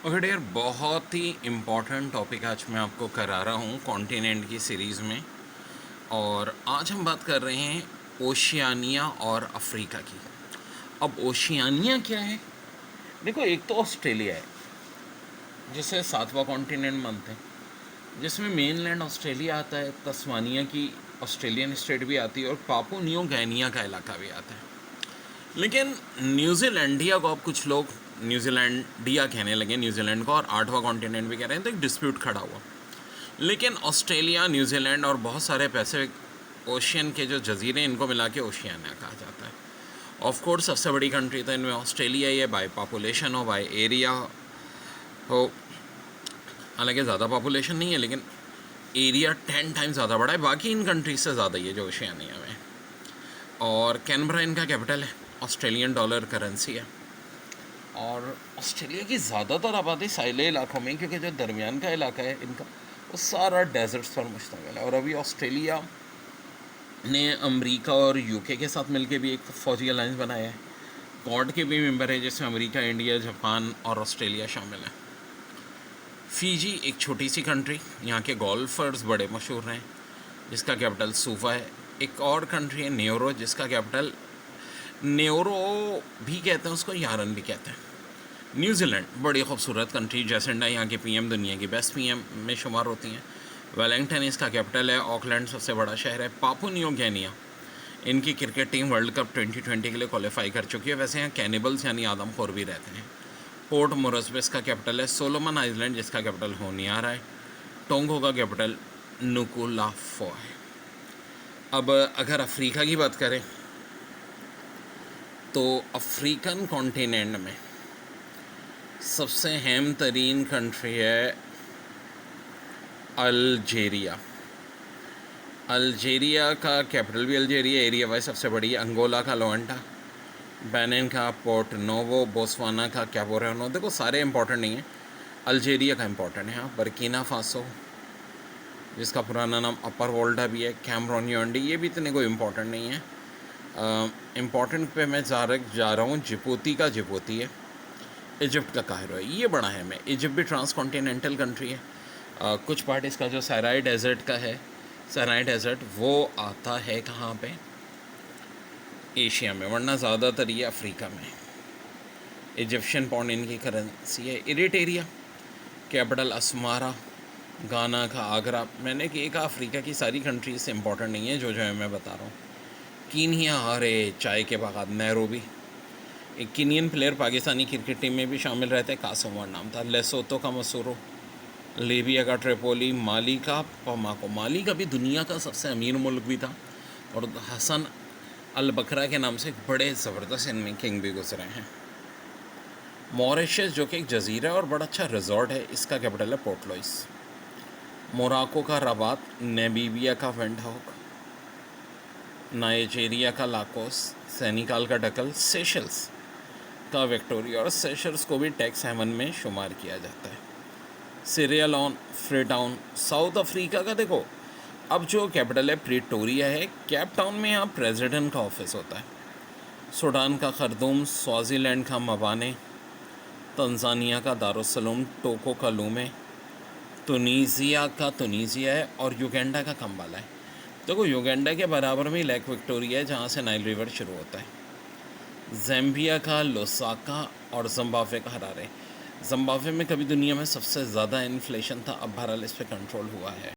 Okay dear, बहुत ही important topic आज मैं आपको करा रहा हूँ कॉन्टिनेंट की सीरीज़ में। और आज हम बात कर रहे हैं ओशियानिया और अफ्रीका की। अब ओशियानिया क्या है? देखो, एक तो ऑस्ट्रेलिया है जिसे सातवां कॉन्टिनेंट मानते हैं, जिसमें मेनलैंड ऑस्ट्रेलिया आता है, तस्मानिया की ऑस्ट्रेलियन स्टेट भी आती है और पापू न्यू गिनिया का इलाका भी आता है। लेकिन न्यूजीलैंडिया को अब कुछ लोग न्यूजीलैंडिया कहने लगे न्यूजीलैंड को, और आठवां कॉन्टिनेंट भी कह रहे हैं, तो एक डिस्प्यूट खड़ा हुआ। लेकिन ऑस्ट्रेलिया, न्यूजीलैंड और बहुत सारे पैसिफिक ओशियन के जो जजीरे, इनको मिला के ओशियानिया कहा जाता है। ऑफ कोर्स सबसे बड़ी कंट्री तो इनमें ऑस्ट्रेलिया ही है, बाय पॉपुलेशन हो, बाय एरिया हो। हालांकि ज़्यादा पॉपुलेशन नहीं है, लेकिन एरिया 10 टाइम्स ज़्यादा बड़ा है बाकी इन कंट्रीज से ज़्यादा ही है जो ओशियानिया में। और कैनबरा इनका कैपिटल है, ऑस्ट्रेलियन डॉलर करेंसी है। और ऑस्ट्रेलिया की ज़्यादातर आबादी साहिली इलाकों में, क्योंकि जो दरमियान का इलाका है इनका वो सारा डेजर्ट्स पर मुश्तमिल है। और अभी ऑस्ट्रेलिया ने अमेरिका और यूके के साथ मिलकर भी एक फ़ौजी अलायंस बनाया है। क्वाड के भी मेंबर है, जिसमें अमेरिका, इंडिया, जापान और ऑस्ट्रेलिया शामिल है। फ़िजी एक छोटी सी कंट्री, यहाँ के गोल्फर्स बड़े मशहूर हैं, जिसका कैपिटल सूफा है। एक और कंट्री है न्यूरो, जिसका कैपिटल न्यूरो भी कहते हैं उसको, यारन भी कहते हैं। न्यूजीलैंड बड़ी खूबसूरत कंट्री, जैसेंडा यहाँ की पीएम दुनिया की बेस्ट पीएम में शुमार होती हैं। वेलिंगटन इसका कैपिटल है। ऑकलैंड सबसे बड़ा शहर है। पापू न्यू गिनिया, इनकी क्रिकेट टीम वर्ल्ड कप 2020 के लिए क्वालिफाई कर चुकी है। वैसे यहाँ कैनिबल्स यानी आदमखोर भी रहते हैं। पोर्ट मोरेस्बे का कैपिटल है। सोलोमन आइलैंड, जिसका कैपिटल होनियारा है। टोंगो का कैपिटल नुकुलाफो है। अब अगर अफ्रीका की बात करें तो अफ्रीकन कॉन्टिनेंट में सबसे अहम तरीन कंट्री है अल्जीरिया। अल्जीरिया का कैपिटल भी अल्जीरिया, एरिया वाइज सबसे बड़ी है। अंगोला का लोअंटा, बेनिन का पोर्ट नोवो, बोस्वाना का कैपोरेनो। देखो, सारे इंपॉर्टेंट नहीं हैं, अल्जीरिया का इंपॉर्टेंट है। हाँ, बर्किना फासो, जिसका पुराना नाम अपर वोल्टा भी है। कैमरून, यांडी, ये भी इतने कोई इंपॉर्टेंट नहीं है। इम्पॉर्टेंट पे मैं जा रहा हूँ। जिबूती का जिबूती है। इजिप्ट का काहिरो है, ये बड़ा है। मैं इजिप्ट भी ट्रांस कॉन्टिनेंटल कंट्री है। कुछ पार्ट इसका जो सराय डेजर्ट का है, सराय डेजर्ट, वो आता है कहाँ पे? एशिया में, वरना ज़्यादातर ये अफ्रीका में। इजिप्शियन पाउंड इनकी करेंसी है। इरिटेरिया, कैपिटल असमारा, गाना का आगरा। मैंने कि एक अफ्रीका की सारी कंट्रीज से इम्पोर्टेंट नहीं है जो है मैं बता रहा हूँ। कीनिया, अरे चाय के बागात, नैरोबी। एक Kenyan player Pakistani cricket team में भी शामिल रहते हैं, कासमवार नाम था। लेसोतो का मसूरो, लीबिया का ट्रिपोली, माली का पमाको। माली का भी दुनिया का सबसे अमीर मुल्क भी था, और हसन अल बकरा के नाम से एक बड़े ज़बरदस्त इनमें किंग भी गुजरे हैं। मॉरिशस, जो कि एक जजीरा और बड़ा अच्छा रिजॉर्ट है, इसका कैपिटल है पोर्ट लुइस। मोराको का रबात, नामीबिया का विंडहॉक, नाइजीरिया का लाकोस, सेनेगल का डकल, सेशल्स का विक्टोरिया, और सेशल्स को भी टैक्स हेवन में शुमार किया जाता है। Sierra Leone, Freetown. South Africa का देखो, अब जो कैपिटल है प्रिटोरिया है। कैप टाउन में यहाँ प्रेसिडेंट का ऑफिस होता है। सूडान का खर्दूम, स्वाजीलैंड का मबाने, तंजानिया का दारुसलूम, टोको का लूमे, तुनीसिया का तुनीसिया है, और युगांडा का कंबाला है। देखो, युगांडा के बराबर में लेक विक्टोरिया है, जहाँ से नाइल रिवर शुरू होता है। ज़ैम्बिया का लोसाका, और जिम्बाब्वे का हरारे। जिम्बाब्वे में कभी दुनिया में सबसे ज़्यादा इन्फ्लेशन था, अब बहरहाल इस पर कंट्रोल हुआ है।